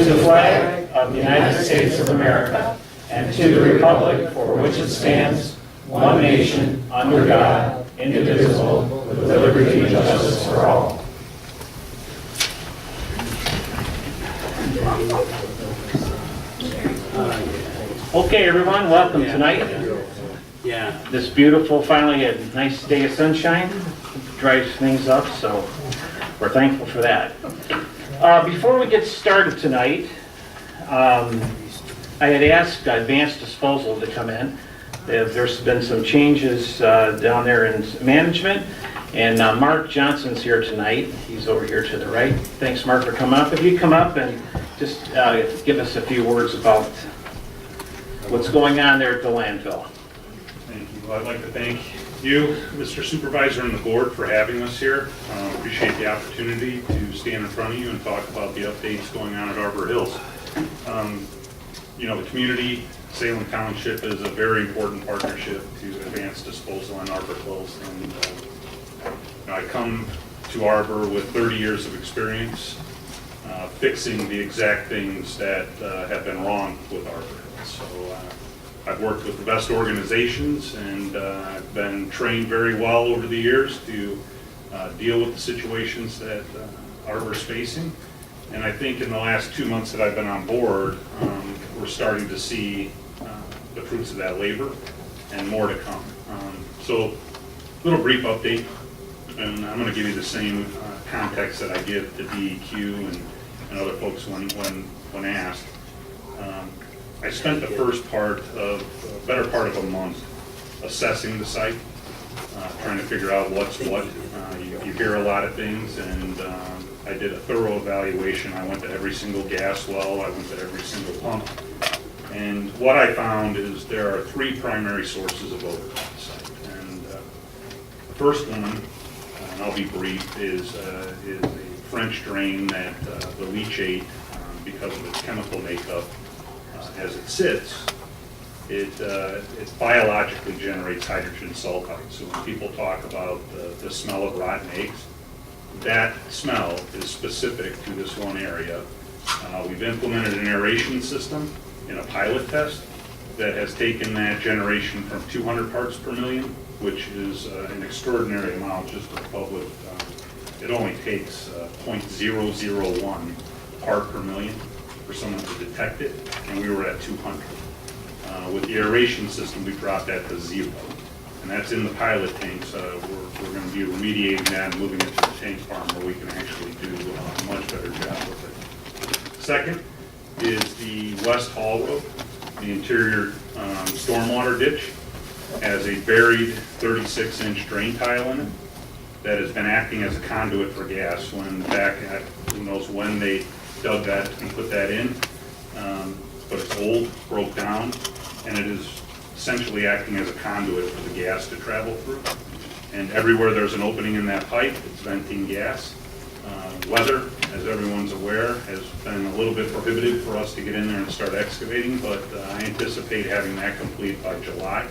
the flag of the United States of America and to the republic for which it stands, one nation, under God, indivisible, with liberty and justice for all. Okay, everyone, welcome tonight. Yeah. This beautiful, finally a nice day of sunshine, dries things up, so we're thankful for that. Before we get started tonight, I had asked Advanced Disposal to come in. There's been some changes down there in management, and Mark Johnson's here tonight. He's over here to the right. Thanks, Mark, for coming up. If you come up and just give us a few words about what's going on there at the landfill. Thank you. Well, I'd like to thank you, Mr. Supervisor, and the board for having us here. Appreciate the opportunity to stand in front of you and talk about the updates going on at Arbor Hills. You know, the community, Salem Township, is a very important partnership to Advanced Disposal in Arbor Hills. And I come to Arbor with 30 years of experience fixing the exact things that have been wrong with Arbor Hills. So I've worked with the best organizations, and I've been trained very well over the years to deal with the situations that Arbor's facing. And I think in the last 2 months that I've been on board, we're starting to see the fruits of that labor and more to come. So a little brief update, and I'm going to give you the same context that I give to DEQ and other folks when asked. I spent the better part of a month assessing the site, trying to figure out what's what. You hear a lot of things, and I did a thorough evaluation. I went to every single gas well, I went to every single pump, and what I found is there are three primary sources of odor on the site. And the first one, and I'll be brief, is a French drain that the leachate, because of its chemical makeup, as it sits, it biologically generates hydrogen sulfide. So when people talk about the smell of rotten eggs, that smell is specific to this one area. We've implemented an aeration system in a pilot test that has taken that generation from 200 parts per million, which is an extraordinary amount just for the public. It only takes 0.001 part per million for someone to detect it, and we were at 200. With the aeration system, we dropped that to 0. And that's in the pilot tanks. We're going to be remediating that and moving it to the tank farm where we can actually do a much better job with it. Second is the West Hall Road. The interior stormwater ditch has a buried 36-inch drain tile in it that has been acting as a conduit for gas when back at, who knows when they dug that and put that in. But it's old, broke down, and it is essentially acting as a conduit for the gas to travel through. And everywhere there's an opening in that pipe, it's venting gas. Weather, as everyone's aware, has been a little bit prohibitive for us to get in there and start excavating, but I anticipate having that complete by July.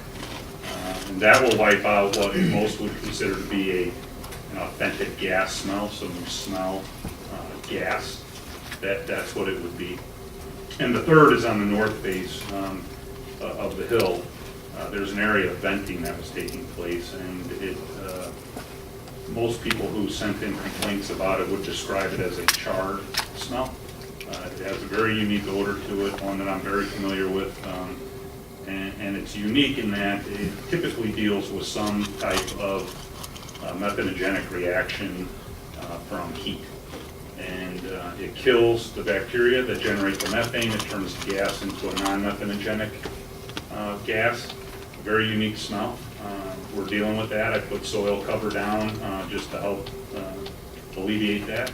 And that will wipe out what most would consider to be an authentic gas smell. So you smell gas, that's what it would be. And the third is on the north face of the hill. There's an area of venting that was taking place, and most people who sent in complaints about it would describe it as a charred smell. It has a very unique odor to it, one that I'm very familiar with, and it's unique in that it typically deals with some type of methanogenic reaction from heat. And it kills the bacteria that generate the methane. It turns the gas into a non-methanogenic gas. Very unique smell. We're dealing with that. I put soil cover down just to help alleviate that.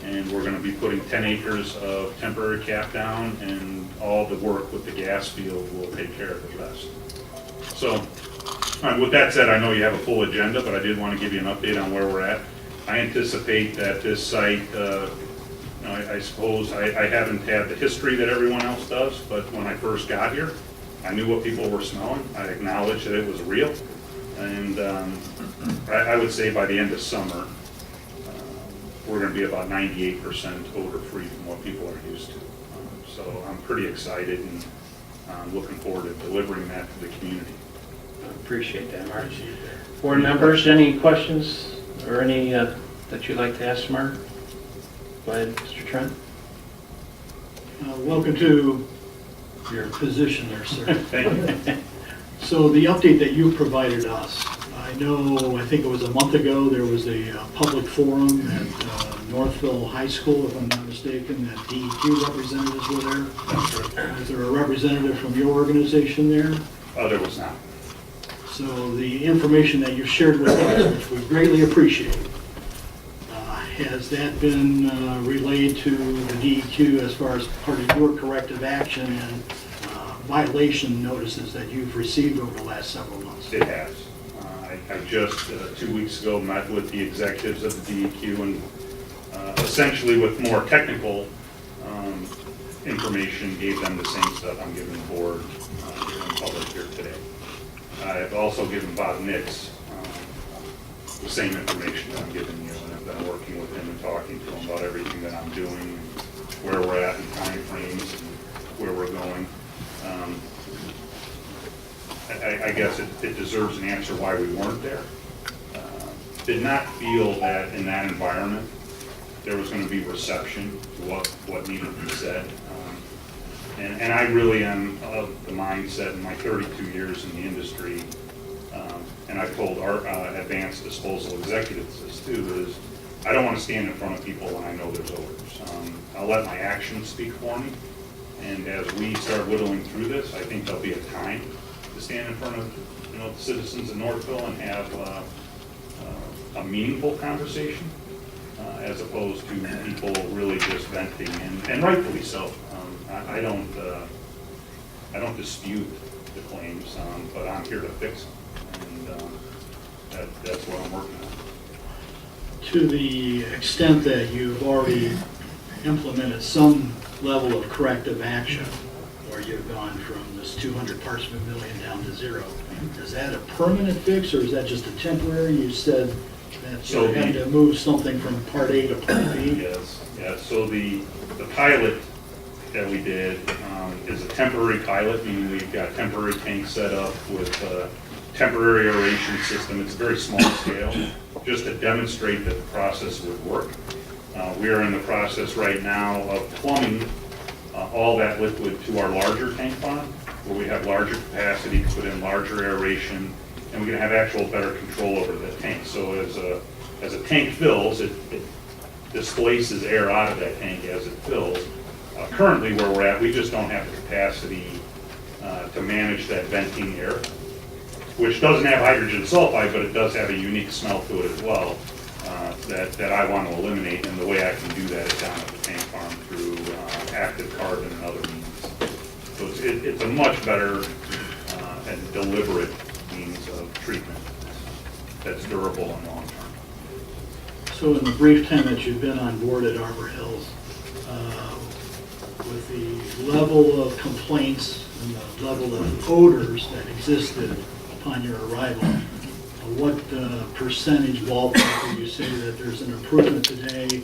And we're going to be putting 10 acres of temporary cap down, and all the work with the gas field will take care of the rest. So with that said, I know you have a full agenda, but I did want to give you an update on where we're at. I anticipate that this site, I suppose I haven't had the history that everyone else does, but when I first got here, I knew what people were smelling. I acknowledged that it was real. And I would say by the end of summer, we're going to be about 98% odor-free from what people are used to. So I'm pretty excited and looking forward to delivering that to the community. Appreciate that, Mark. Board members, any questions or any that you'd like to ask Mark? Go ahead, Mr. Trent. Welcome to your position there, sir. Thank you. So the update that you provided us, I think it was a month ago, there was a public forum at Northville High School, if I'm not mistaken, that DEQ representatives were there. That's right. Was there a representative from your organization there? There was not. So the information that you shared with us, which we greatly appreciate, has that been relayed to the DEQ as far as part of your corrective action and violation notices that you've received over the last several months? It has. I just 2 weeks ago met with the executives of the DEQ and essentially with more technical information gave them the same stuff I'm giving the board in public here today. I've also given Bob Nix the same information that I'm giving you, and I've been working with him and talking to him about everything that I'm doing, and where we're at in time frames, and where we're going. I guess it deserves an answer why we weren't there. Did not feel that in that environment there was going to be reception to what needed to be said. And I really am of the mindset in my 32 years in the industry, and I've told our advanced disposal executives this too, is I don't want to stand in front of people when I know there's odors. I'll let my actions speak for me. And as we start whittling through this, I think there'll be a time to stand in front of the citizens of Northville and have a meaningful conversation, as opposed to people really just venting, and rightfully so. I don't dispute the claims, but I'm here to fix them, and that's what I'm working on. To the extent that you've already implemented some level of corrective action, or you've gone from this 200 parts per million down to 0, is that a permanent fix, or is that just a temporary? You said that you had to move something from part A to part B. Yes, yeah. So the pilot that we did is a temporary pilot, meaning we've got temporary tanks set up with a temporary aeration system. It's a very small scale, just to demonstrate that the process would work. We are in the process right now of plumbing all that liquid to our larger tank farm, where we have larger capacity to put in larger aeration, and we're going to have actual better control over the tank. So as a tank fills, it displaces air out of that tank as it fills. Currently, where we're at, we just don't have the capacity to manage that venting air, which doesn't have hydrogen sulfide, but it does have a unique smell to it as well, that I want to eliminate. And the way I can do that is down at the tank farm through active carbon and other means. So it's a much better and deliberate means of treatment that's durable and long-term. So in the brief time that you've been on board at Arbor Hills, with the level of complaints and the level of odors that existed upon your arrival, what percentage ballpark would you say that there's an improvement today?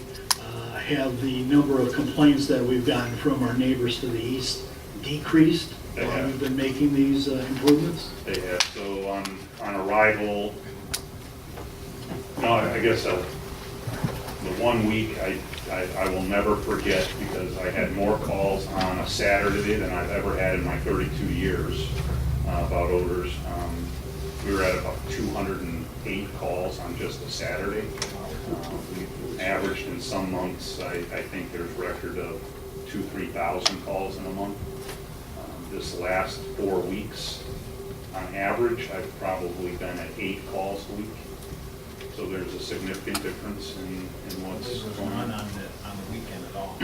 Have the number of complaints that we've gotten from our neighbors to the east decreased while we've been making these improvements? They have. So on arrival, no, I guess the 1 week I will never forget, because I had more calls on a Saturday than I've ever had in my 32 years about odors. We were at about 208 calls on just a Saturday. We averaged in some months, I think there's record of 2,000-3,000 calls in a month. This last 4 weeks, on average, I've probably been at 8 calls a week. So there's a significant difference in what's going on. On the weekend at all?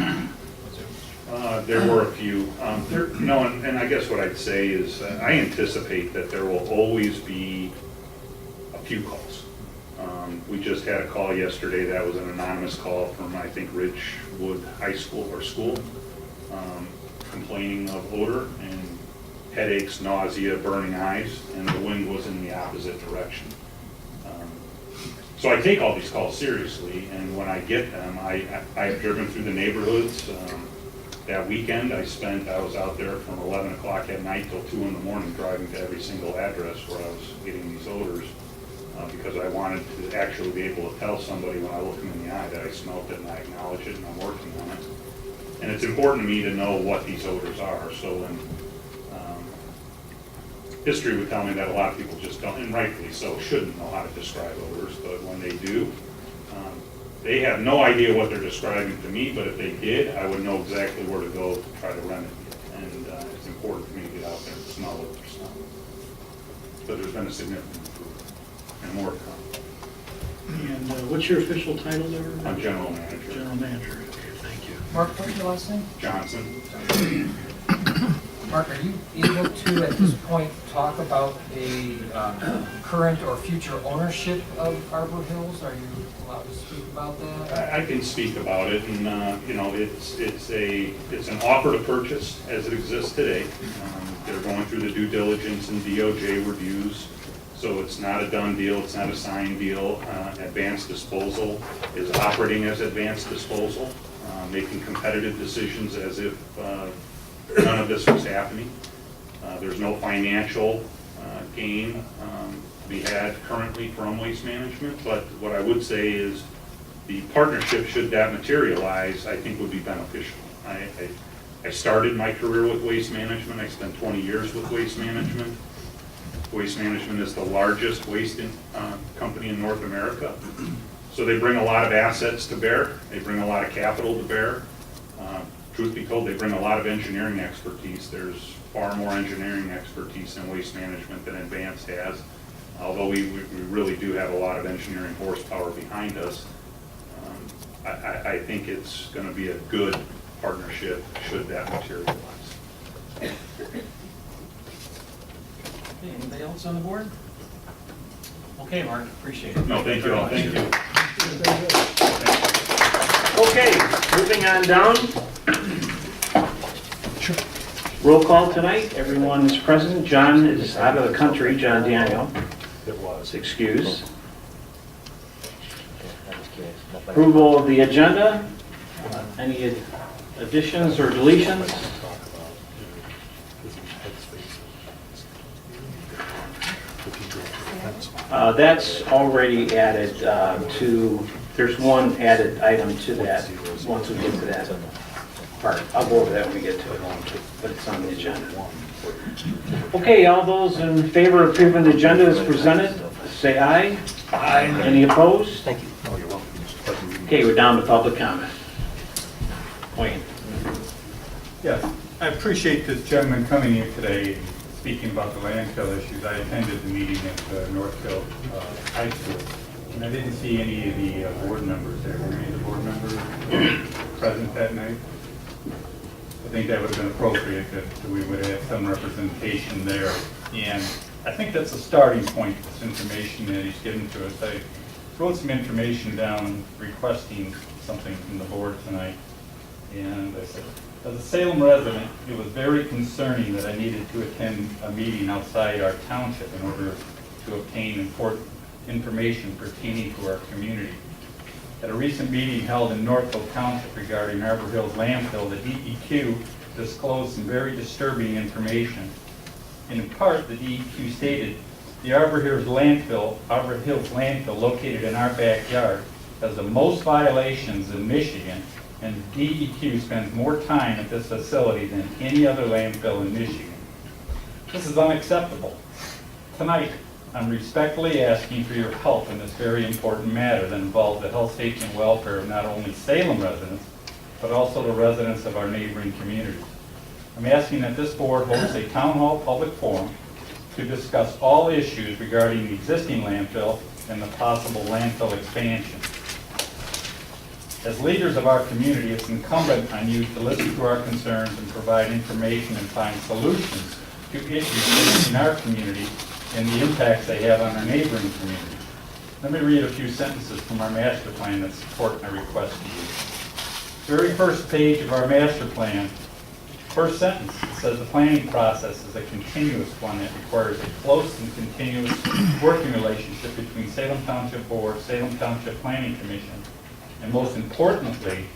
There were a few. And I guess what I'd say is I anticipate that there will always be a few calls. We just had a call yesterday that was an anonymous call from, I think, Ridgewood High School or school, complaining of odor and headaches, nausea, burning eyes, and the wind was in the opposite direction. So I take all these calls seriously, and when I get them, I've driven through the neighborhoods. That weekend, I was out there from 11 o'clock at night till 2 in the morning, driving to every single address where I was getting these odors, because I wanted to actually be able to tell somebody when I look them in the eye that I smelled it and I acknowledge it and I'm working on it. And it's important to me to know what these odors are, so when history would tell me that a lot of people just don't, and rightfully so, shouldn't know how to describe odors, but when they do, they have no idea what they're describing to me, but if they did, I would know exactly where to go to try to remedy it. And it's important for me to get out there and smell what they're smelling. But there's been a significant improvement, and more to come. And what's your official title there? I'm general manager. General manager, okay, thank you. Mark, what's your last name? Johnson. Mark, are you able to, at this point, talk about the current or future ownership of Arbor Hills? Are you allowed to speak about that? I can speak about it, and it's an offer to purchase as it exists today. They're going through the due diligence and DOJ reviews, so it's not a done deal, it's not a signed deal. Advanced Disposal is operating as Advanced Disposal, making competitive decisions as if none of this was happening. There's no financial gain to be had currently from Waste Management, but what I would say is the partnership, should that materialize, I think would be beneficial. I started my career with Waste Management. I spent 20 years with Waste Management. Waste Management is the largest waste company in North America. So they bring a lot of assets to bear. They bring a lot of capital to bear. Truth be told, they bring a lot of engineering expertise. There's far more engineering expertise in Waste Management than Advanced has, although we really do have a lot of engineering horsepower behind us. I think it's going to be a good partnership should that materialize. Okay, anybody else on the board? Okay, Mark, appreciate it. No, thank you all. Thank you. Okay, moving on down. Roll call tonight. Everyone is present. John is out of the country. John Daniel is excused. Approval of the agenda. Any additions or deletions? That's already added there's one added item to that, once we get to that part. I'll go over that when we get to it, but it's on the agenda. Okay, all those in favor of approving the agenda as presented, say aye. Aye. Any opposed? Thank you. Oh, you're welcome. Okay, we're down to public comment. Wayne. Yes, I appreciate this gentleman coming here today and speaking about the landfill issues. I attended the meeting at Northfield High School, and I didn't see any of the board members there. Were any of the board members present that night? I think that would have been appropriate that we would have some representation there. And I think that's a starting point, this information that he's given to us. I wrote some information down requesting something from the board tonight. And I said, as a Salem resident, it was very concerning that I needed to attend a meeting outside our township in order to obtain important information pertaining to our community. At a recent meeting held in Northfield Township regarding Arbor Hills landfill, the DEQ disclosed some very disturbing information. And in part, the DEQ stated, the Arbor Hills landfill located in our backyard has the most violations in Michigan, and the DEQ spends more time at this facility than any other landfill in Michigan. This is unacceptable. Tonight, I'm respectfully asking for your help in this very important matter that involves the health, safety, and welfare of not only Salem residents, but also the residents of our neighboring communities. I'm asking that this board host a town hall public forum to discuss all issues regarding the existing landfill and the possible landfill expansion. As leaders of our community, it's incumbent on you to listen to our concerns and provide information and find solutions to issues facing our community and the impacts they have on our neighboring community. Let me read a few sentences from our master plan that support my request to you. Very first page of our master plan, first sentence, it says the planning process is a continuous one that requires a close and continuous working relationship between Salem Township Board, Salem Township Planning Commission, and most importantly,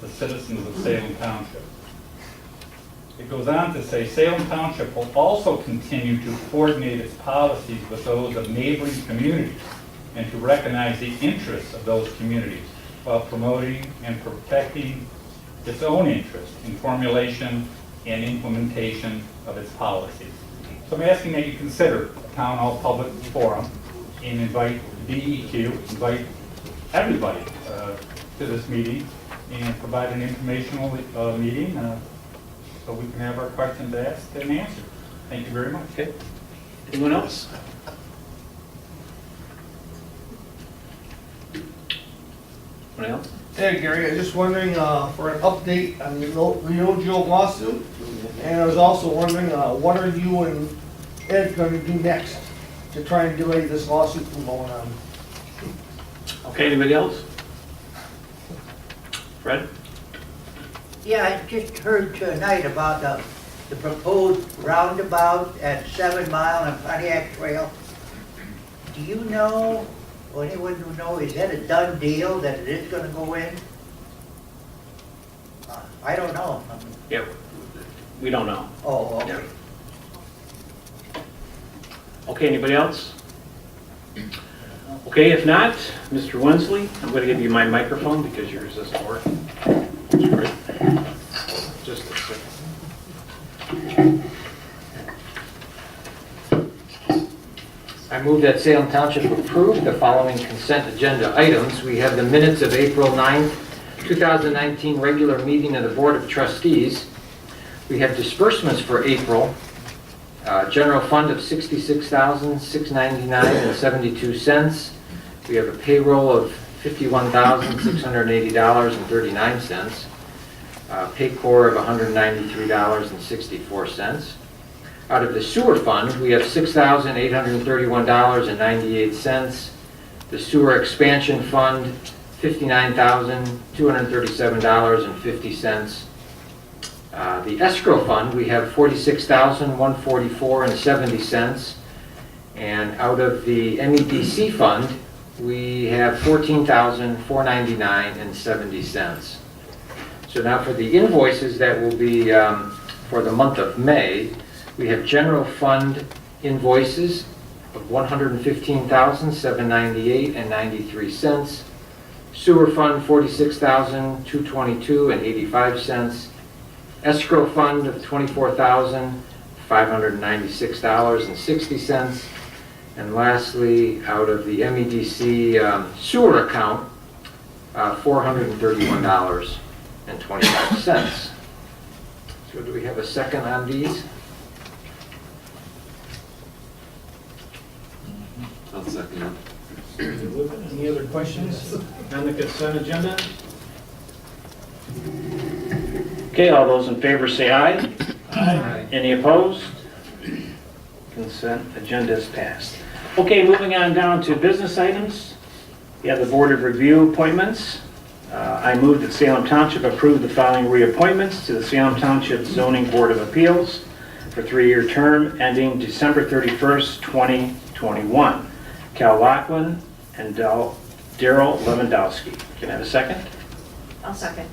the citizens of Salem Township. It goes on to say, Salem Township will also continue to coordinate its policies with those of neighboring communities and to recognize the interests of those communities while promoting and protecting its own interest in formulation and implementation of its policies. So I'm asking that you consider a town hall public forum and invite DEQ, invite everybody to this meeting and provide an informational meeting so we can have our questions asked and answered. Thank you very much. Okay. Anyone else? Anyone else? Hey Gary, I was just wondering for an update on the Leojo lawsuit, and I was also wondering what are you and Ed going to do next to try and delay this lawsuit from going on? Okay, anybody else? Fred? Yeah, I just heard tonight about the proposed roundabout at 7 Mile and Pontiac Trail. Do you know, or anyone who knows, is that a done deal that it is gonna go in? I don't know. Yep. We don't know. Oh, okay. Yeah. Okay, anybody else? Okay, if not, Mr. Wensley, I'm going to give you my microphone because yours doesn't work. Sorry. Just a second. I move that Salem Township approve the following consent agenda items. We have the minutes of April 9th, 2019 regular meeting of the Board of Trustees. We have disbursements for April. General fund of $66,699.72. We have a payroll of $51,680.39. Paycor of $193.64. Out of the sewer fund, we have $6,831.98. The sewer expansion fund, $59,237.50. The escrow fund, we have $46,144.70. And out of the MEDC fund, we have $14,499.70. So now for the invoices that will be for the month of May, we have general fund invoices of $115,798.93. Sewer fund, $46,222.85. Escrow fund of $24,596.60. And lastly, out of the MEDC sewer account, $431.25. So do we have a second on these? I'll second it. Any other questions on the consent agenda? Okay, all those in favor say aye. Aye. Any opposed? Consent agenda is passed. Okay, moving on down to business items. We have the Board of Review appointments. I move that Salem Township approve the following reappointments to the Salem Township Zoning Board of Appeals for 3-year term ending December 31st, 2021. Cal Lachlan and Daryl Lewandowski. Can I have a second? I'll second.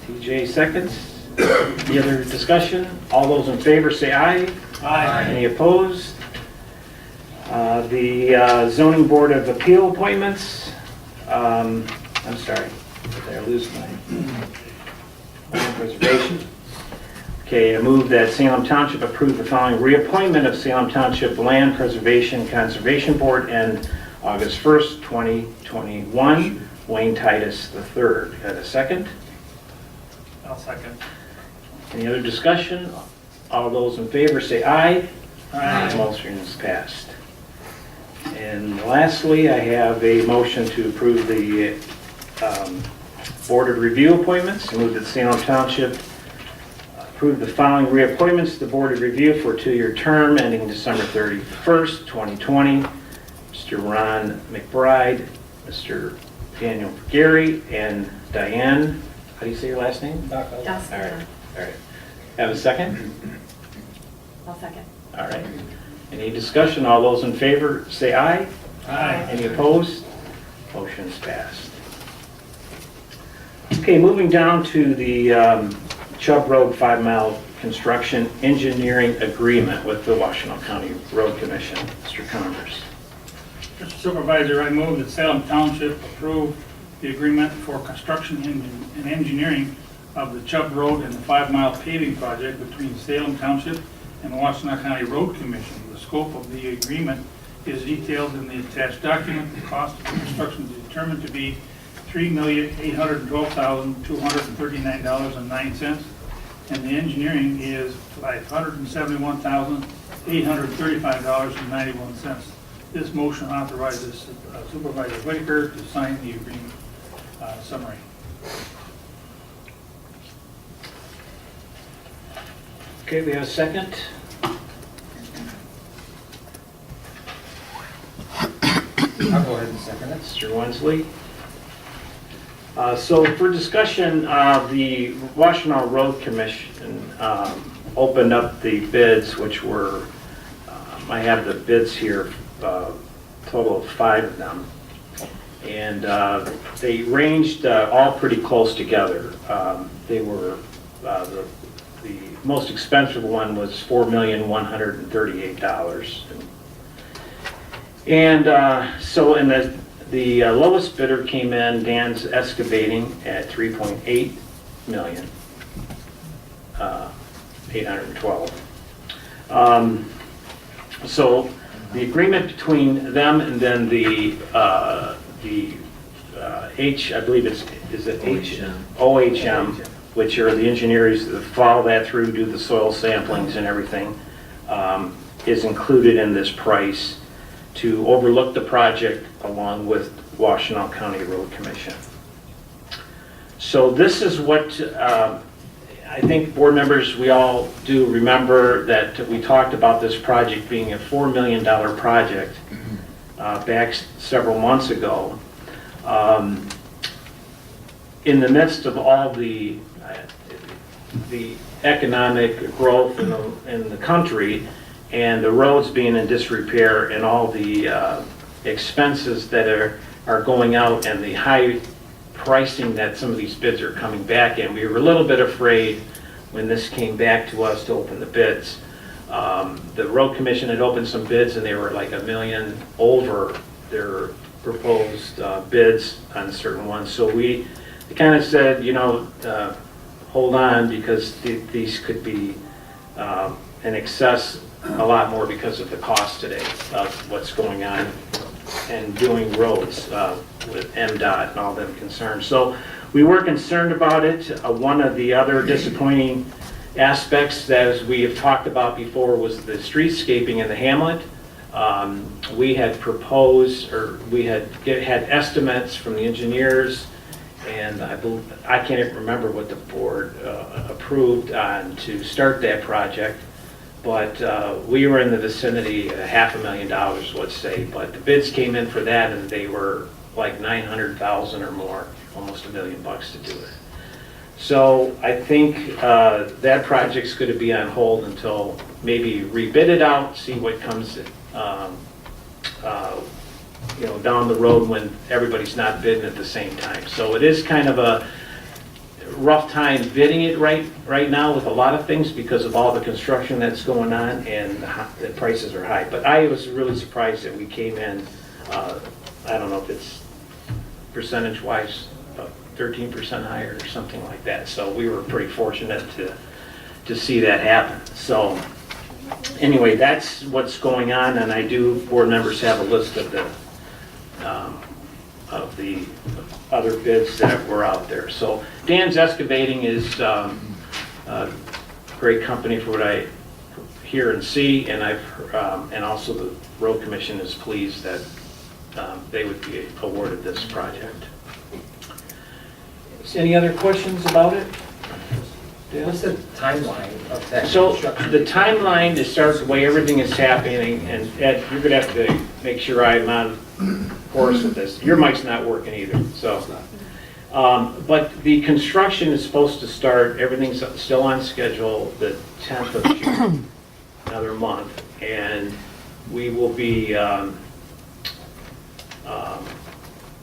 TJ seconds. Any other discussion? All those in favor say aye. Aye. Any opposed? The Zoning Board of Appeal appointments. I'm sorry, did I lose my land preservation? Okay, I move that Salem Township approve the following reappointment of Salem Township Land Preservation Conservation Board end August 1st, 2021. Wayne Titus III. Got a second? I'll second. Any other discussion? All those in favor say aye. Aye. Motion is passed. And lastly, I have a motion to approve the Board of Review appointments. I move that Salem Township approve the following reappointments to the Board of Review for a 2-year term ending December 31st, 2020. Mr. Ron McBride, Mr. Daniel Gary, and Diane, how do you say your last name? Just, All right, all right. Have a second? I'll second. All right. Any discussion? All those in favor say aye. Aye. Any opposed? Motion's passed. Okay, moving down to the Chubb Road 5-mile construction engineering agreement with the Washtenaw County Road Commission. Mr. Connors. Mr. Supervisor, I move that Salem Township approve the agreement for construction and engineering of the Chubb Road and the 5-mile paving project between Salem Township and Washtenaw County Road Commission. The scope of the agreement is detailed in the attached document. The cost of the construction is determined to be $3,812,239.09, and the engineering is $571,835.91. This motion authorizes Supervisor Whitaker to sign the agreement summary. Okay, we have a second. I'll go ahead and second it. Mr. Wensley. So for discussion, the Washtenaw Road Commission opened up the bids, which were, I have the bids here, total of 5 of them. And they ranged all pretty close together. They were, the most expensive one was $4,138,000. And so in the lowest bidder came in, Dan's Excavating, at $3.8 million, 812. So the agreement between them and then the I believe is it OHM, which are the engineers that follow that through, do the soil samplings and everything, is included in this price to overlook the project along with Washtenaw County Road Commission. So this is what I think board members, we all do remember that we talked about this project being a $4 million project back several months ago. In the midst of all the economic growth in the country, and the roads being in disrepair, and all the expenses that are going out, and the high pricing that some of these bids are coming back in, we were a little bit afraid when this came back to us to open the bids. The Road Commission had opened some bids, and they were like $1 million over their proposed bids on certain ones. So we kind of said, you know, hold on, because these could be in excess a lot more because of the cost today of what's going on and doing roads with MDOT and all them concerned. So we were concerned about it. One of the other disappointing aspects that, as we have talked about before, was the streetscaping in the hamlet. We had proposed, or we had estimates from the engineers, and I can't even remember what the board approved on to start that project. But we were in the vicinity of $500,000, let's say. But the bids came in for that, and they were like $900,000 or more, almost $1 million to do it. So I think that project's going to be on hold until maybe rebid it out, see what comes, down the road when everybody's not bidding at the same time. So it is kind of a rough time bidding it right now with a lot of things because of all the construction that's going on, and the prices are high. But I was really surprised that we came in, I don't know if it's percentage-wise, 13% higher or something like that. So we were pretty fortunate to see that happen. So anyway, that's what's going on, and board members have a list of the other bids that were out there. So Dan's Excavating is a great company for what I hear and see, and and also the Road Commission is pleased that they would be awarded this project. Any other questions about it? What's the timeline of that So construction? the timeline to start the way everything is happening, and Ed, you're gonna have to make sure I'm on course with this. Your mic's not working either, so. But the construction is supposed to start, everything's still on schedule, the 10th of June, another month. And we will be, and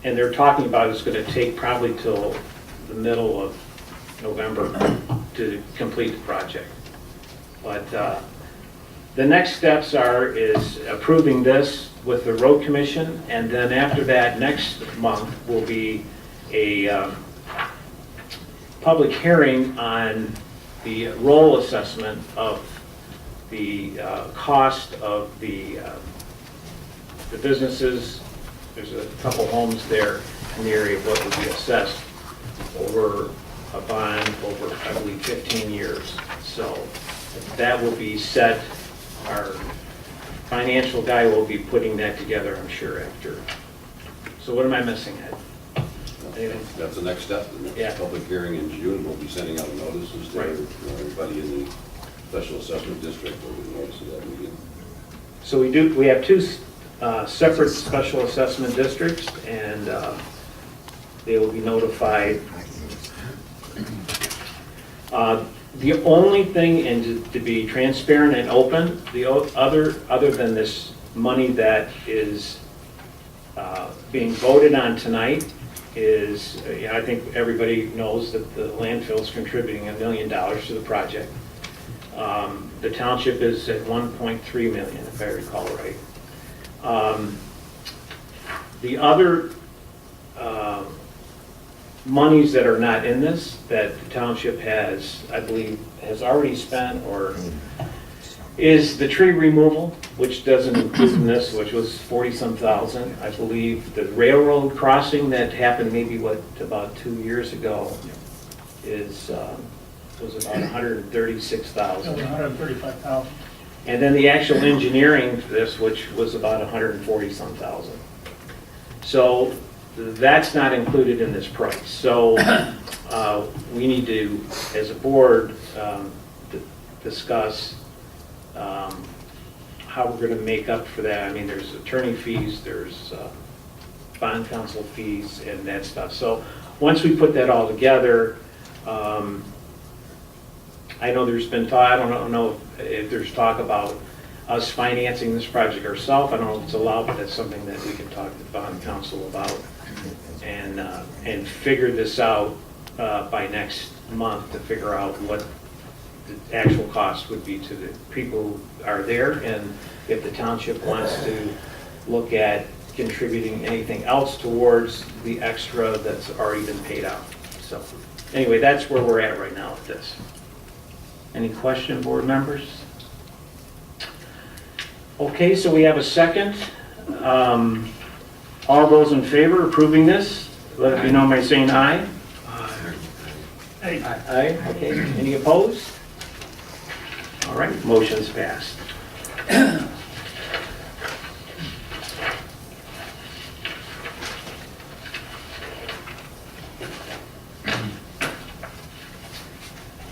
they're talking about it's gonna take probably till the middle of November to complete the project. But the next steps is approving this with the road commission, and then after that, next month will be a public hearing on the role assessment of the cost of the businesses. There's a couple homes there in the area of what would be assessed over a bond over, I believe, 15 years. So that will be set. Our financial guy will be putting that together, I'm sure, after. So what am I missing, Ed? Anything? That's the next step. The Yeah. next public hearing in June, we'll be sending out notices to Right. everybody in the special assessment district. We'll be noticing that meeting. So we have two separate special assessment districts, and they will be notified. The only thing, and to be transparent and open, other than this money that is being voted on tonight, is, I think everybody knows that the landfill is contributing $1 million to the project. The township is at 1.3 million, if I recall right. The other monies that are not in this, that the township has, I believe, has already spent, or is the tree removal, which doesn't include in this, which was 40-some thousand. I believe the railroad crossing that happened maybe, about 2 years ago, was about 136,000. 135,000. And then the actual engineering for this, which was about 140-some thousand. So that's not included in this price. So we need to, as a board, discuss how we're going to make up for that. I mean, there's attorney fees, there's bond counsel fees, and that stuff. So once we put that all together, I know there's been talk, I don't know if there's talk about us financing this project ourselves. I don't know if it's allowed, but that's something that we can talk to bond counsel about and figure this out by next month, to figure out what the actual cost would be to the people who are there, and if the township wants to look at contributing anything else towards the extra that's already been paid out. So anyway, that's where we're at right now with this. Any question, board members? Okay, so we have a second. All those in favor of approving this, let it be known by saying aye. Hey, Aye, okay. Any opposed? All right, motion's passed.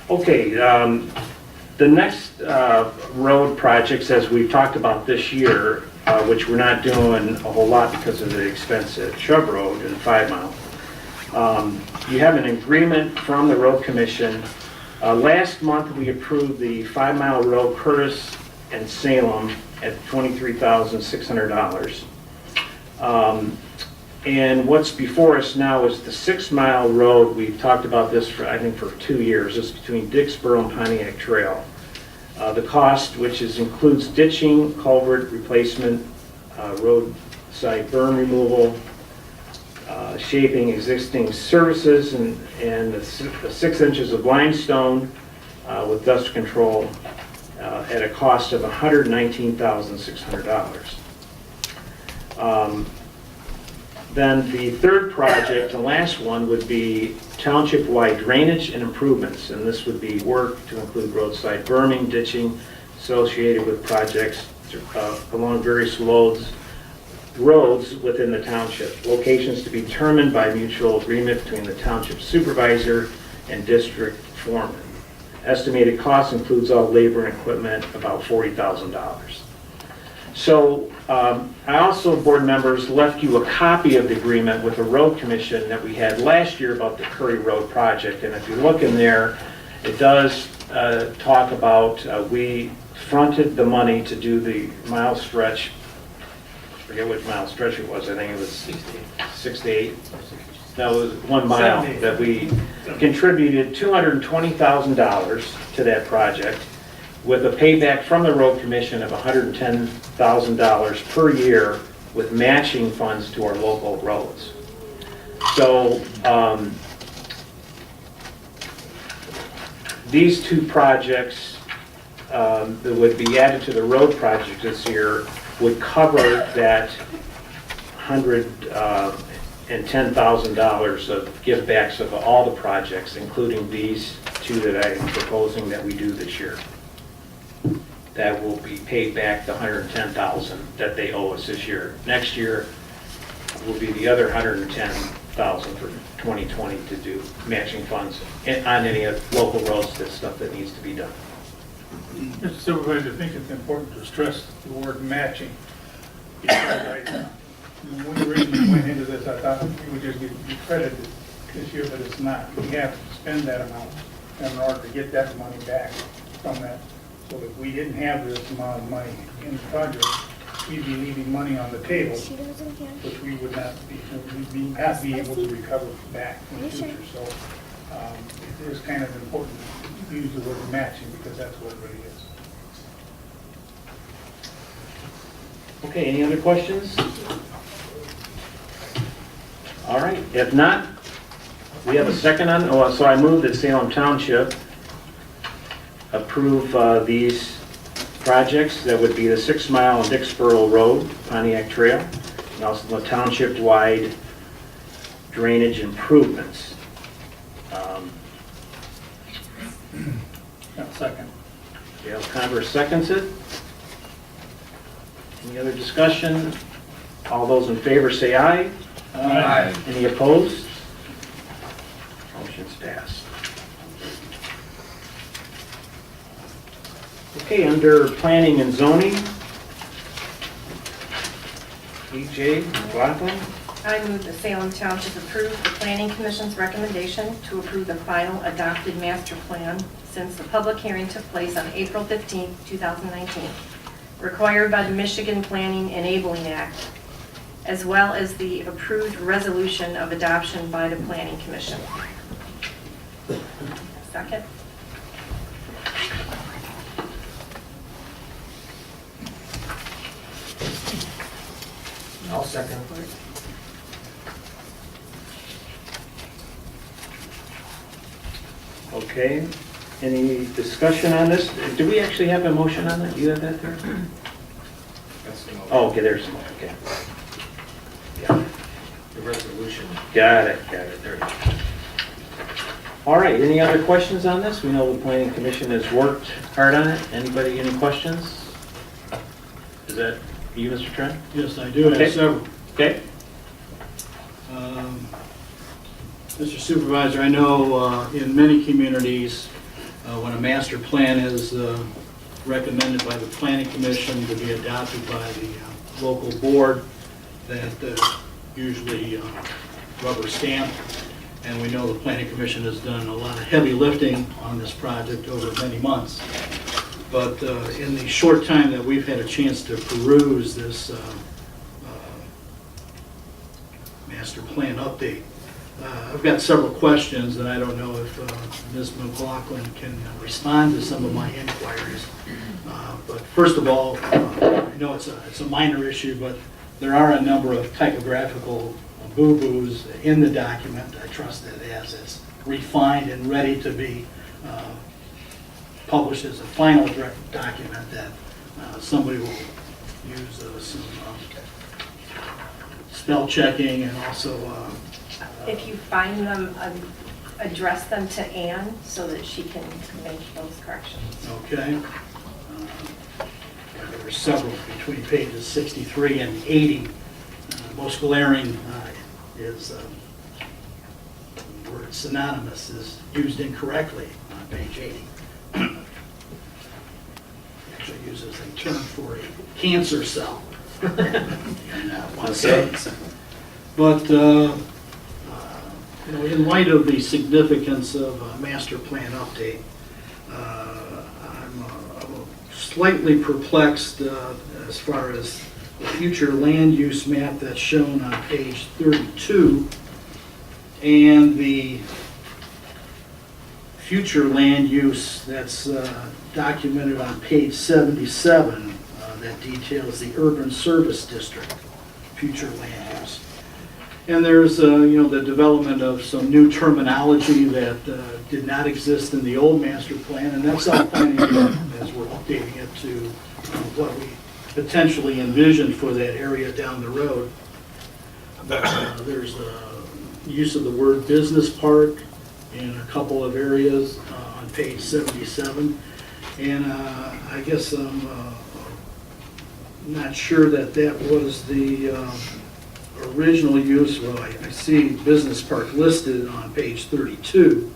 Okay, the next road projects, as we've talked about this year, which we're not doing a whole lot because of the expense at Chubb Road and 5 Mile. You have an agreement from the road commission. Last month, we approved the 5 Mile Road, Curtis and Salem, at $23,600. And what's before us now is the 6 Mile Road. We've talked about this for, I think, for 2 years. This is between Dixboro and Pontiac Trail. The cost, which includes ditching, culvert replacement, roadside berm removal, shaping existing surfaces, and the 6 inches of limestone with dust control at a cost of $119,600. Then the third project, the last one, would be township-wide drainage and improvements, and this would be work to include roadside berming, ditching associated with projects along various roads within the township. Locations to be determined by mutual agreement between the township supervisor and district foreman. Estimated cost includes all labor and equipment, about $40,000. So I also, board members, left you a copy of the agreement with the road commission that we had last year about the Curry Road project. And if you look in there, it does talk about, we fronted the money to do the mile stretch. I forget which mile stretch it was. I think it was 6 to 8. No, it was 1 mile that we contributed $220,000 to that project with a payback from the road commission of $110,000 per year with matching funds to our local roads. So these two projects that would be added to the road project this year would cover that $110,000 of givebacks of all the projects, including these two that I'm proposing that we do this year. That will be paid back the $110,000 that they owe us this year. Next year will be the other $110,000 for 2020 to do matching funds on any of local roads, that stuff that needs to be done. Mr. Supervisor, I think it's important to stress the word matching. Because when we originally went into this, I thought we would just get credited this year, but it's not. We have to spend that amount in order to get that money back from that. So if we didn't have this amount of money in the project, we'd be leaving money on the table, which we would not be able to recover back in the future. So it is kind of important to use the word matching because that's what it really is. Okay, any other questions? All right, if not, we have a second on, so I move that Salem Township approve these projects. That would be the 6 Mile and Dixboro Road, Pontiac Trail, and also the township-wide drainage improvements. Second. Dale Converse seconds it. Any other discussion? All those in favor say aye. Aye. Any opposed? Motion's passed. Okay, under planning and zoning, E.J. McLaughlin. I move that Salem Township approve the Planning Commission's recommendation to approve the final adopted master plan since the public hearing took place on April 15, 2019, required by the Michigan Planning Enabling Act, as well as the approved resolution of adoption by the Planning Commission. Second. I'll second. Okay, any discussion on this? Do we actually have a motion on that? You have that there? Oh, okay, there's some, okay. Yeah, The resolution. got it, there it is. All right, any other questions on this? We know the planning commission has worked hard on it. Anybody, any questions? Is that you, Mr. Trent? Yes, I do Okay. have several. Okay. Mr. Supervisor, I know in many communities, when a master plan is recommended by the Planning Commission to be adopted by the local board, that usually rubber stamp. And we know the Planning Commission has done a lot of heavy lifting on this project over many months. But in the short time that we've had a chance to peruse this master plan update, I've got several questions, and I don't know if Ms. McLaughlin can respond to some of my inquiries. But first of all, I know it's a minor issue, but there are a number of typographical boo-boos in the document. I trust that as it's refined and ready to be published as a final document, that somebody will use some spell checking and also If you find them, address them to Ann so that she can make those corrections. okay. There are several between pages 63 and 80. Most glaring is the word synonymous is used incorrectly on page 80. Actually uses a term for a cancer cell. Okay. But in light of the significance of a master plan update, I'm slightly perplexed as far as the future land use map that's shown on page 32 and the future land use that's documented on page 77 that details the urban service district, future land use. And there's, the development of some new terminology that did not exist in the old master plan, and that's all planning as we're updating it to what we potentially envisioned for that area down the road. There's use of the word business park in a couple of areas on page 77. And I guess I'm not sure that that was the original use. Well, I see business park listed on page 32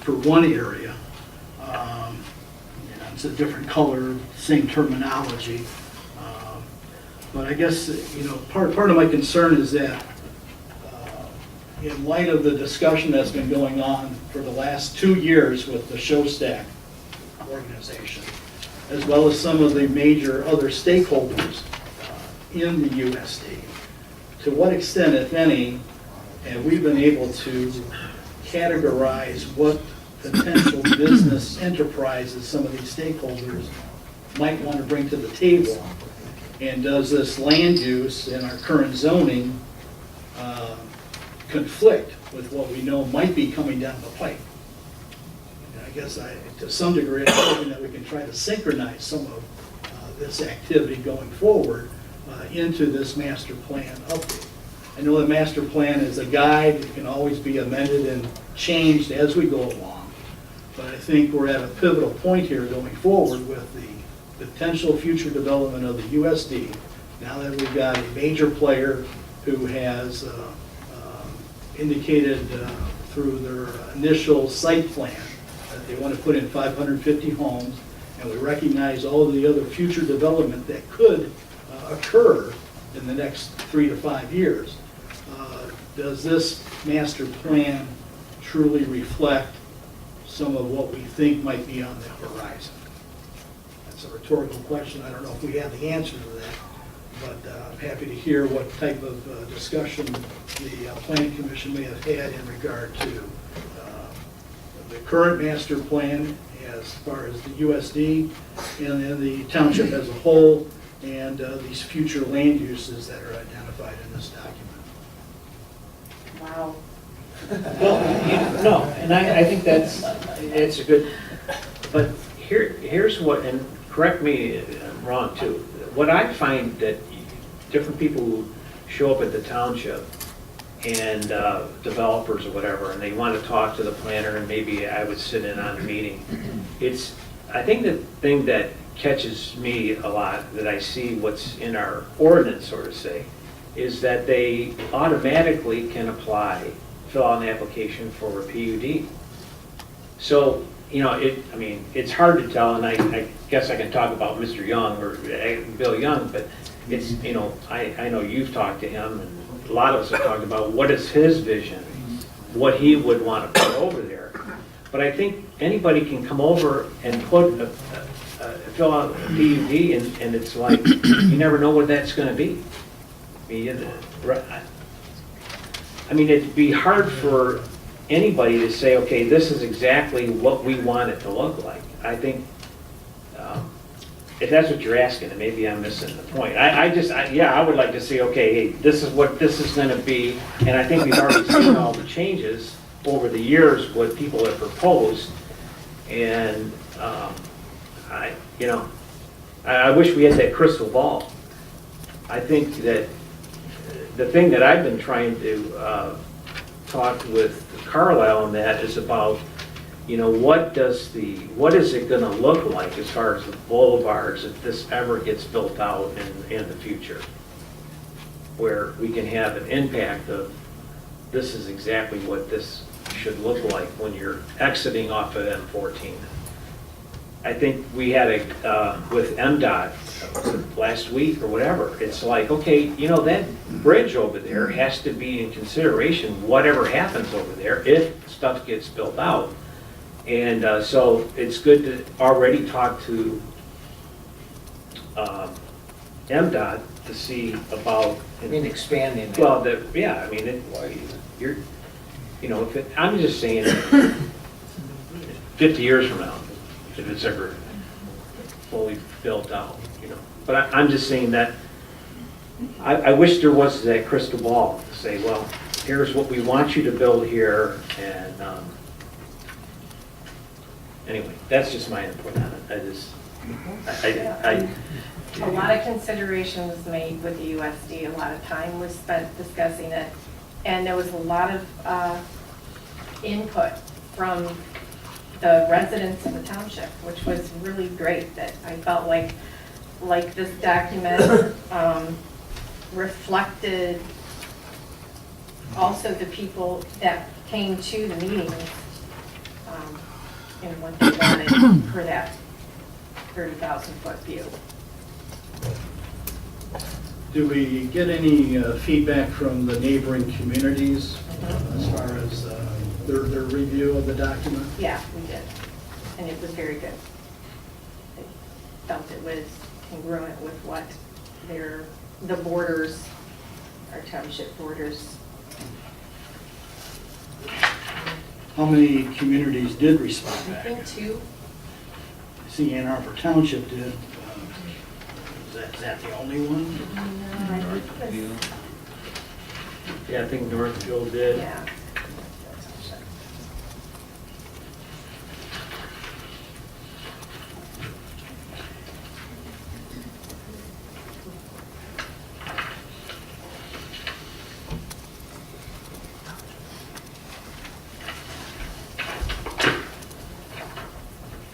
for one area. It's a different color, same terminology. But I guess, part of my concern is that in light of the discussion that's been going on for the last 2 years with the Showstack organization, as well as some of the major other stakeholders in the USD, to what extent, if any, have we been able to categorize what potential business enterprises some of these stakeholders might want to bring to the table? And does this land use in our current zoning conflict with what we know might be coming down the pipe? And I guess to some degree, I'm hoping that we can try to synchronize some of this activity going forward into this master plan update. I know the master plan is a guide. It can always be amended and changed as we go along. But I think we're at a pivotal point here going forward with the potential future development of the USD. Now that we've got a major player who has indicated through their initial site plan that they want to put in 550 homes, and we recognize all of the other future development that could occur in the next 3 to 5 years. Does this master plan truly reflect some of what we think might be on the horizon? That's a rhetorical question. I don't know if we have the answer to that, but I'm happy to hear what type of discussion the Planning Commission may have had in regard to the current master plan as far as the USD and then the township as a whole, and these future land uses that are identified in this document. Wow. Well, no, and I think it's a good, but here's what, and correct me if I'm wrong too, what I find that different people who show up at the township and developers or whatever, and they want to talk to the planner, and maybe I would sit in on a meeting, I think the thing that catches me a lot, that I see what's in our ordinance, so to say, is that they automatically can apply, fill out an application for a PUD. So, it's hard to tell, and I guess I can talk about Mr. Young or Bill Young, but it's, I know you've talked to him, and a lot of us have talked about what is his vision, what he would want to put over there. But I think anybody can come over and fill out a PUD, and it's like, you never know what that's going to be. I mean, it'd be hard for anybody to say, okay, this is exactly what we want it to look like. I think, if that's what you're asking, and maybe I'm missing the point. I would like to see, okay, hey, this is what this is going to be, and I think we've already seen all the changes over the years, what people have proposed, and I wish we had that crystal ball. I think that the thing that I've been trying to talk with Carlisle on that is about, what is it gonna look like as far as the boulevards if this ever gets built out in the future? Where we can have an impact of, this is exactly what this should look like when you're exiting off of M14. I think we had with MDOT last week or whatever, it's like, okay, that bridge over there has to be in consideration whatever happens over there if stuff gets built out. And so it's good to already talk to MDOT to see about. Expanding that. Well, I'm just saying, 50 years from now, if it's ever fully built out, you know. But I'm just saying that, I wish there was that crystal ball to say, well, here's what we want you to build here, and anyway, that's just my input on it. A lot of consideration was made with the USD, a lot of time was spent discussing it, and there was a lot of input from the residents of the township, which was really great, that I felt like this document reflected also the people that came to the meetings and what they wanted for that 30,000-foot view. Do we get any feedback from the neighboring communities as far as their review of the document? Yeah, we did, and it was very good. They felt it was congruent with what the borders, our township borders. How many communities did respond I back? think two. I see Ann Arbor Township did. Is that the only one? No, I think it was, Yeah, I think Northfield did. yeah.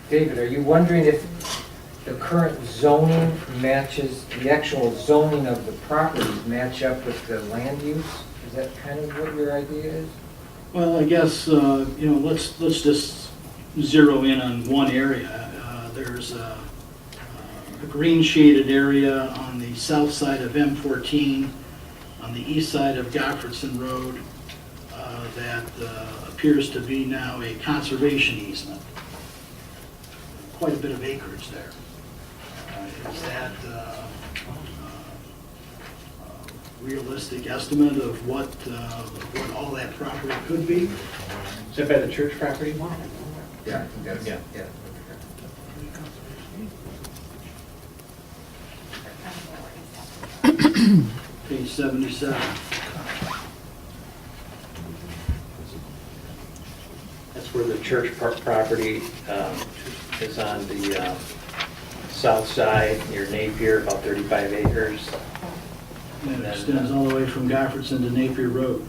David, are you wondering if the current zoning matches, the actual zoning of the properties match up with the land use? Is that kind of what your idea is? Well, I guess, let's just zero in on one area. There's a green shaded area on the south side of M14, on the east side of Goffredson Road, that appears to be now a conservation easement. Quite a bit of acreage there. Is that realistic estimate of what all that property could be? Is that by the church property? Yeah, I think that's, Yeah. yeah. Page 77. That's where the church property is on the south side near Napier, about 35 acres. And it extends all the way from Goffredson to Napier Road.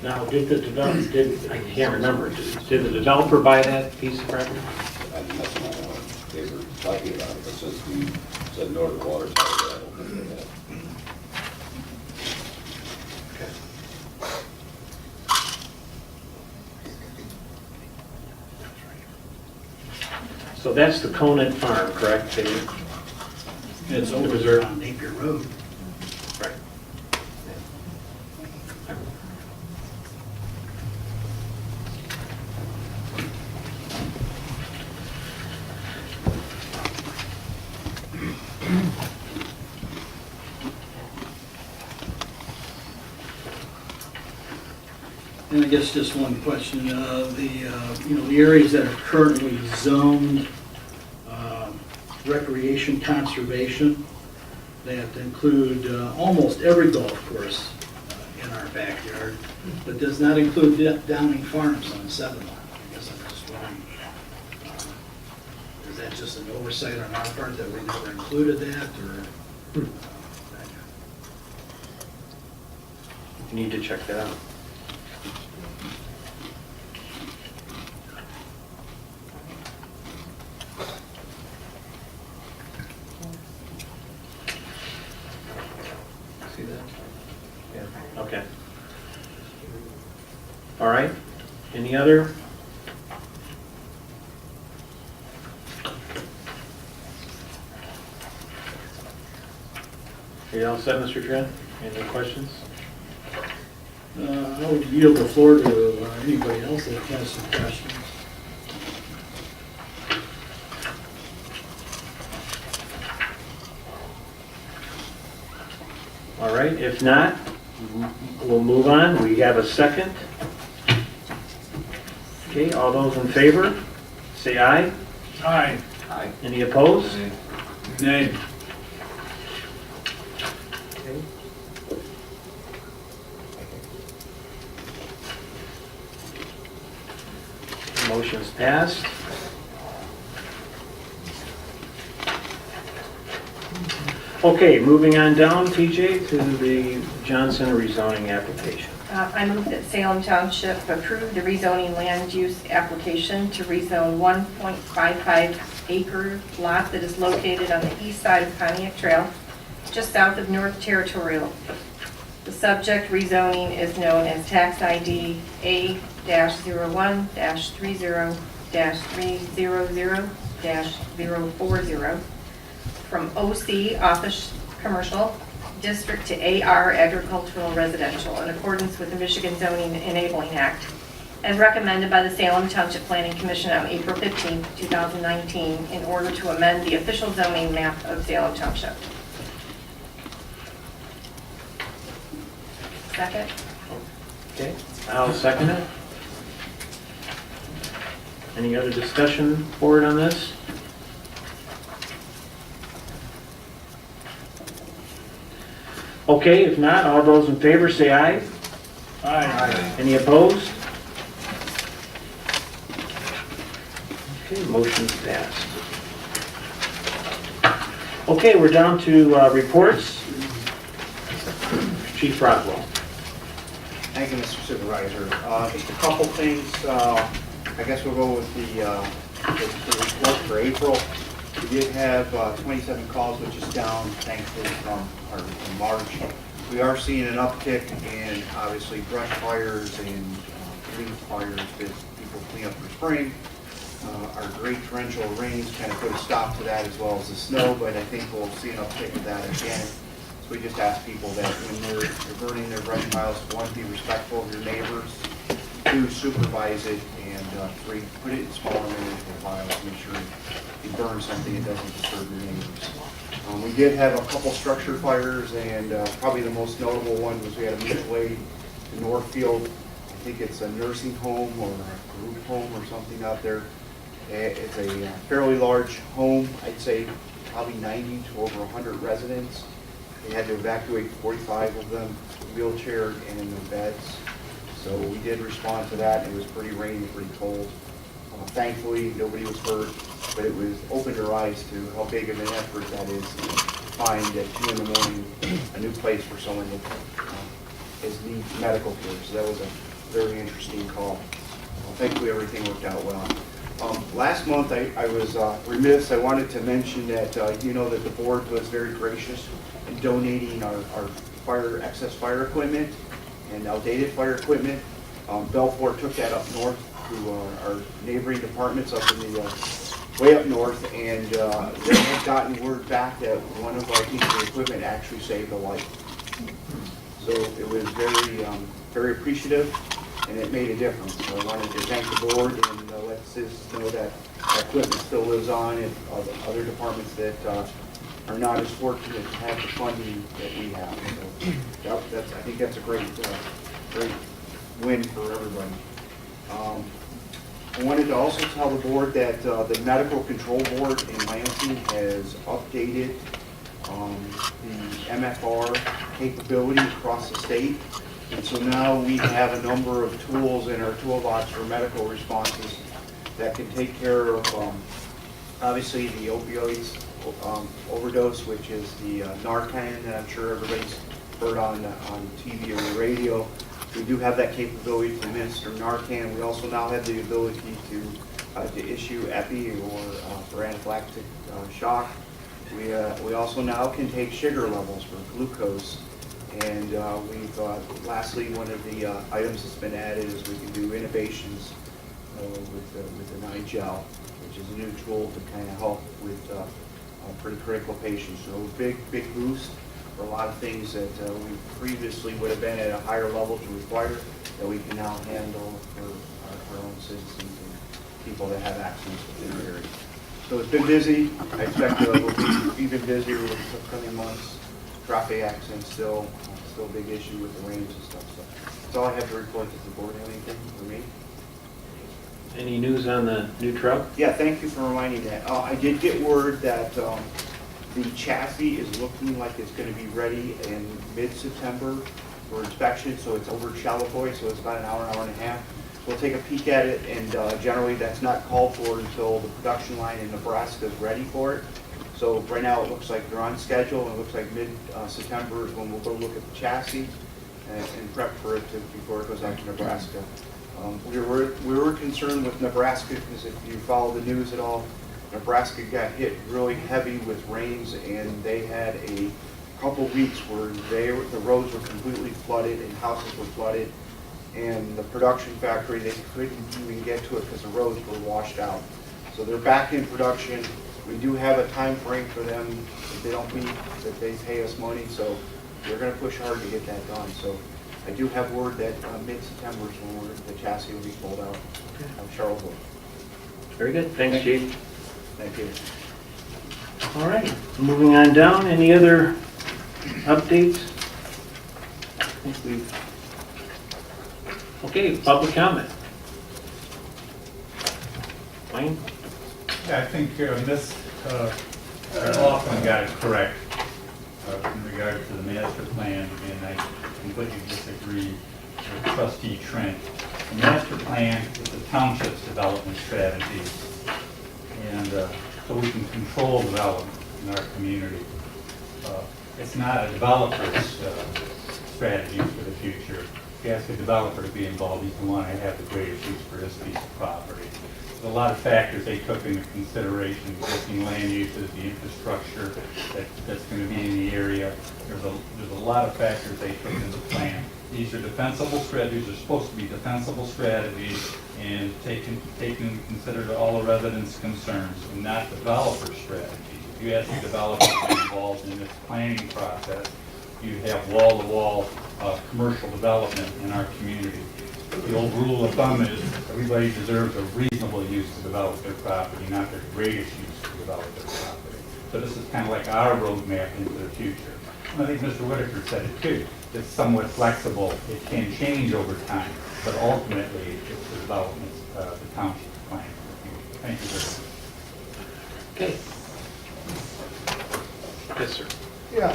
Now, did the developer, I can't remember, did the developer buy that piece of property? That's not what they were talking about, but since we said no to the water tower, I don't think they have. So that's the Conant Farm, correct, Dave? It's The over reserve. there on Napier Road. Right. And I guess just one question, the areas that are currently zoned recreation conservation, they have to include almost every golf course in our backyard, but does not include Downing Farms on 7 Mile. I guess I'm just wondering, is that just an oversight on our part that we never included that, or? You need to check that out. See that? Yeah, okay. All right, any other? Are you all set, Mr. Trent? Any questions? I would yield the floor to anybody else that has some questions. All right, if not, we'll move on. We have a second. Okay, all those in favor, say aye. Aye. Any opposed? Nay. Motion's passed. Okay, moving on down, TJ, to the Johnson rezoning application. I move that Salem Township approve the rezoning land use application to rezone 1.55 acre lot that is located on the east side of Pontiac Trail, just south of North Territorial. The subject rezoning is known as tax ID A-01-30-300-040 from OC Office Commercial District to AR Agricultural Residential in accordance with the Michigan Zoning Enabling Act, as recommended by the Salem Township Planning Commission on April 15, 2019, in order to amend the official zoning map of Salem Township. Second. Okay, I'll second it. Any other discussion forward on this? Okay, if not, all those in favor say aye. Aye. Any opposed? Okay, motion's passed. Okay, we're down to reports. Chief Rockwell. Thank you, Mr. Supervisor. Just a couple things. I guess we'll go with the report for April. We did have 27 calls, which is down thankfully from March. We are seeing an uptick in obviously brush fires and leaf fires that people clean up for spring. Our great torrential rains kind of put a stop to that as well as the snow, but I think we'll see an uptick of that again. So we just ask people that when they're burning their brush piles, one, be respectful of your neighbors, two, supervise it, and three, put it in smaller manageable piles, make sure you burn something that doesn't disturb your neighbors. We did have a couple structure fires, and probably the most notable one was we had a mutual aid in Northfield. I think it's a nursing home or a group home or something out there. It's a fairly large home, I'd say probably 90 to over 100 residents. They had to evacuate 45 of them, wheelchaired and in their beds. So we did respond to that. It was pretty rainy, pretty cold. Thankfully, nobody was hurt, but it was opened our eyes to how big of an effort that is to find at 2 in the morning a new place for someone that needs medical care. So that was a very interesting call. Thankfully, everything worked out well. Last month, I was remiss. I wanted to mention that you know that the board was very gracious in donating our excess fire equipment and outdated fire equipment. Belfort took that up north to our neighboring departments up in the way up north, and they had gotten word back that one of our pieces of equipment actually saved a life. So it was very appreciative, and it made a difference. So I wanted to thank the board and let citizens know that equipment still lives on in other departments that are not as fortunate to have the funding that we have. So I think that's a great win for everybody. I wanted to also tell the board that the Medical Control Board in Lansing has updated the MFR capability across the state. And so now we have a number of tools in our toolbox for medical responses that can take care of, obviously, the opioids overdose, which is the Narcan that I'm sure everybody's heard on TV or the radio. We do have that capability to administer Narcan. We also now have the ability to issue epi or for anaphylactic shock. We also now can take sugar levels for glucose. And lastly, one of the items that's been added is we can do innovations with the Nigel, which is a new tool to kind of help with pretty critical patients. So big boost for a lot of things that we previously would have been at a higher level to require that we can now handle for our own citizens and people that have accidents within our area. So it's been busy. I expect we'll be even busier with the coming months. traffic accidents still a big issue with the range and stuff. So that's all I have to report. Does the board have anything for me? Any news on the new truck? Yeah, thank you for reminding that. I did get word that the chassis is looking like it's going to be ready in mid-September for inspection, so it's over at Charlevoix, so it's about an hour and a half. We'll take a peek at it, and generally that's not called for until the production line in Nebraska is ready for it. So right now it looks like they're on schedule, and it looks like mid-September is when we'll go look at the chassis and prep for it before it goes out to Nebraska. We were concerned with Nebraska because if you follow the news at all, Nebraska got hit really heavy with rains, and they had a couple weeks where the roads were completely flooded and houses were flooded, and the production factory, they couldn't even get to it because the roads were washed out. So they're back in production. We do have a time frame for them. If they don't meet, that they pay us money, so we're going to push hard to get that done. So I do have word that mid-September is when the chassis will be pulled out of Charlottesville. Very good. Thanks, Chief. Thank you. All right, moving on down. Any other updates? I think we've... Okay, public comment. Wayne? Yeah, I think Ms. Hoffman got it correct in regard to the master plan, and I completely disagree with Trustee Trent. The master plan is the township's development strategy, and so we can control development in our community. It's not a developer's strategy for the future. If you ask a developer to be involved, he's the one that have the greatest use for this piece of property. There's a lot of factors they took into consideration: existing land uses, the infrastructure that's going to be in the area. There's a lot of factors they took into the plan. These are defensible strategies. They're supposed to be defensible strategies and taking into consideration all the residents' concerns, and not developer strategies. If you ask the developer to be involved in this planning process, you have wall-to-wall commercial development in our community. The old rule of thumb is everybody deserves a reasonable use to develop their property, not their greatest use to develop their property. So this is kind of like our roadmap into the future. And I think Mr. Whitaker said it too. It's somewhat flexible. It can change over time, but ultimately it's the development, the township plan. Thank you very much. Okay. Yes, sir. Yeah,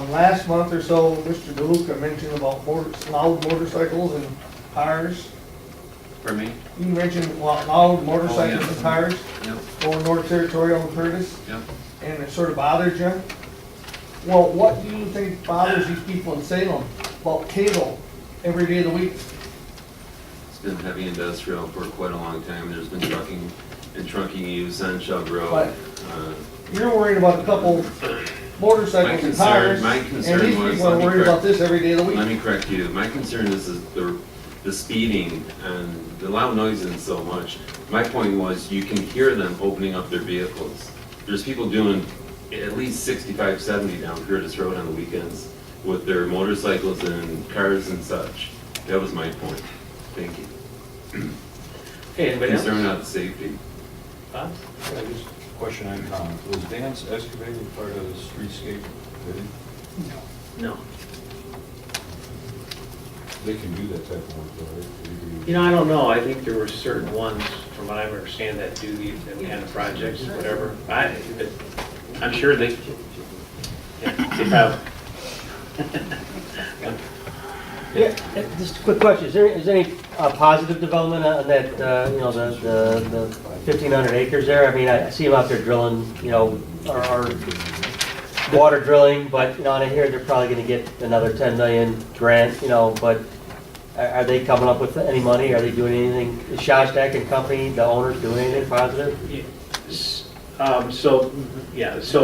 last month or so, Mr. DeLuca mentioned about loud motorcycles and cars. Pardon me? You mentioned loud motorcycles and cars Yep, going North Territorial and Curtis, yep. and it sort of bothered you. Well, what do you think bothers these people in Salem about cable every day of the week? It's been heavy industrial for quite a long time. There's been trucking and trunking use on Chubb Road. But Uh, you're worried about a couple motorcycles and cars, my and concern these was, people are let me worried correct- about this every day of the week. Let me correct you. My concern is the speeding and the loud noises so much. My point was you can hear them opening up their vehicles. There's people doing at least 65, 70 down Curtis Road on the weekends with their motorcycles and cars and such. That was my point. Thank you. Okay, anybody else? Concern about safety. Bob? I just question on comment. Was Dan's excavating part of the streetscape bidding? No. They can do that type of work, though, right? You know, I don't know. I think there were certain ones, from what I understand, that do these kind of projects, whatever. I'm sure they probably. Yeah, just a quick question. Is there any positive development on that, the 1,500 acres there? I mean, I see them out there drilling, or water drilling, but, and I hear they're probably gonna get another 10 million grant, but are they coming up with any money? Are they doing anything? Is Shostak and company, the owners, doing anything positive? So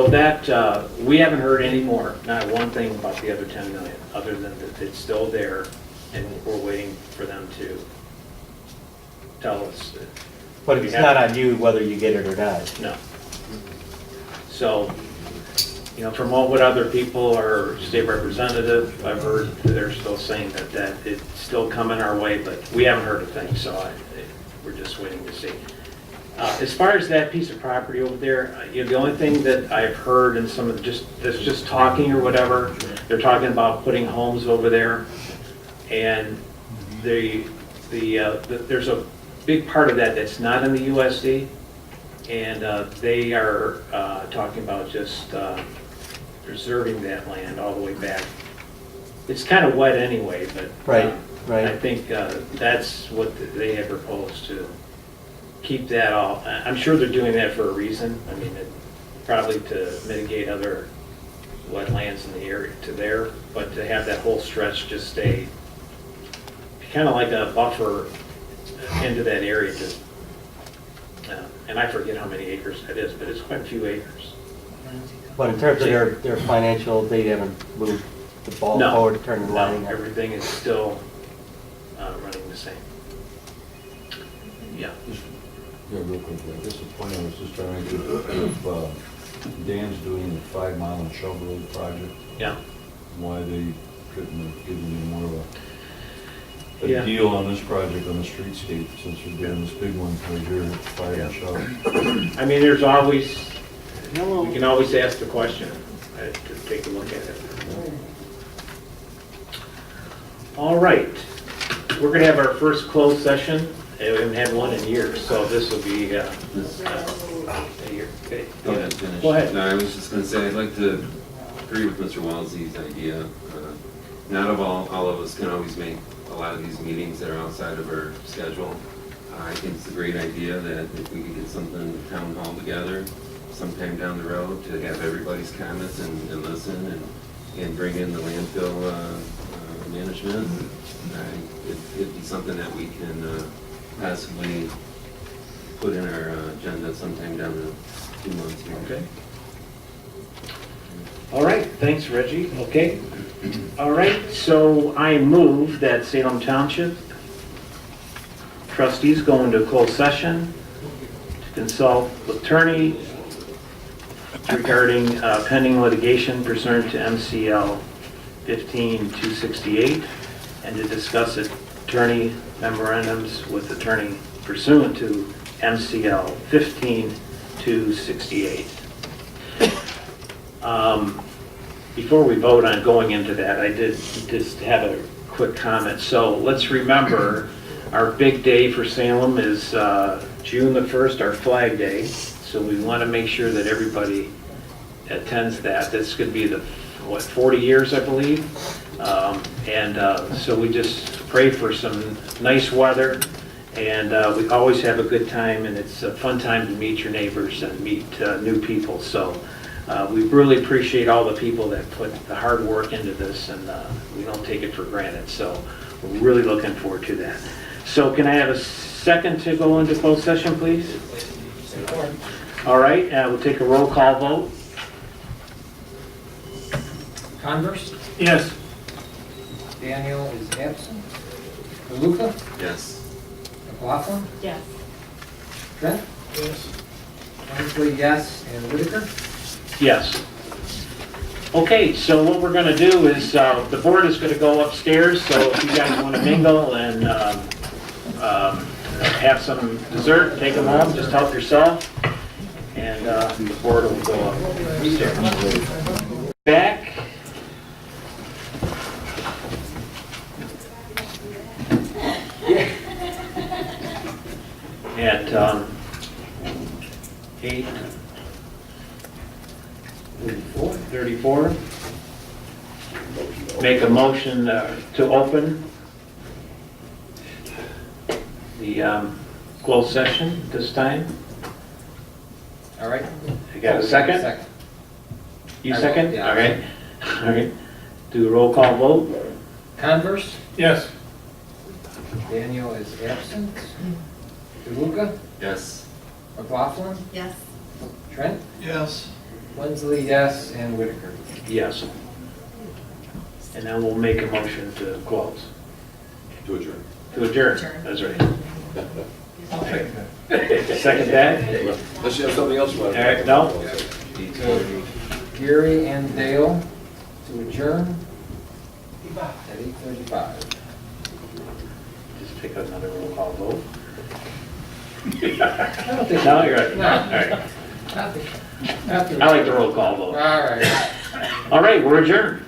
that, we haven't heard any more, not one thing about the other 10 million, other than that it's still there, and we're waiting for them to tell us. But it's not on you whether you get it or not. No. So, from what other people or state representative, I've heard they're still saying that it's still coming our way, but we haven't heard a thing, so we're just waiting to see. As far as that piece of property over there, the only thing that I've heard in some of just talking or whatever, they're talking about putting homes over there. And there's a big part of that that's not in the USD. And they are talking about just preserving that land all the way back. It's kind of wet anyway, but Right, right. I think that's what they have proposed, to keep that all. I'm sure they're doing that for a reason. I mean, probably to mitigate other wetlands in the area to there, but to have that whole stretch just stay kind of like a buffer into that area. Just, and I forget how many acres that is, but it's quite a few acres. But in terms of their financial, they haven't moved the ball No. forward, turning the line. No, everything is still running the same. Yeah. Yeah, real quick, I guess the point I was just trying to get, if Dan's doing the 5 Mile and Shove Road project, Yeah. why they couldn't have given you more of a Yeah. deal on this project on the streetscape, since you're doing this big one right here, 5 and Shove. I mean, there's always, we can always ask the question, to take a look at it. All right, we're gonna have our first closed session. We haven't had one in years, so this will be a year. Okay. Go ahead, finish. Go ahead. No, I was just gonna say, I'd like to agree with Mr. Wellesley's idea. Not all of us can always make a lot of these meetings that are outside of our schedule. I think it's a great idea that if we could get something in the town hall together sometime down the road to have everybody's comments and listen and bring in the landfill management. It'd be something that we can possibly put in our agenda sometime down the 2 months here. Okay. All right, thanks, Reggie. Okay. All right, so I move that Salem Township trustees go into closed session to consult with attorney regarding pending litigation pursuant to MCL 15268 and to discuss attorney memorandums with attorney pursuant to MCL 15268. Before we vote on going into that, I did just have a quick comment. So let's remember, our big day for Salem is June the 1st, our Flag Day. So we want to make sure that everybody attends that. That's going to be the, 40 years, I believe. So we just pray for some nice weather. And we always have a good time, and it's a fun time to meet your neighbors and meet new people. So we really appreciate all the people that put the hard work into this, and we don't take it for granted. So we're really looking forward to that. So can I have a second to go into closed session, please? All right, we'll take a roll call vote. Converse? Yes. Daniel is absent. DeLuca? Yes. McLaughlin? Yes. Trent? Yes. Hensley, yes, and Whitaker? Yes. Okay, so what we're going to do is, the board is going to go upstairs, so if you guys want to mingle and have some dessert, take them home, just help yourself, and the board will go upstairs. Back. At 8:34. Make a motion to open the closed session this time. All right. You got a second? Second. You I will, second? yeah. All right. All right. Do a roll call vote. Converse? Yes. Daniel is absent. DeLuca? Yes. McLaughlin? Yes. Trent? Yes. Wensley, yes, and Whitaker. Yes. And then we'll make a motion to close. To adjourn. To adjourn. That's right. Second that? Unless you have something else you want to. All right, no? Gary and Dale to adjourn at 8:35. Just pick another roll call vote. I don't think. No, you're right. No. All right. I like the roll call vote. All right. All right, we're adjourned.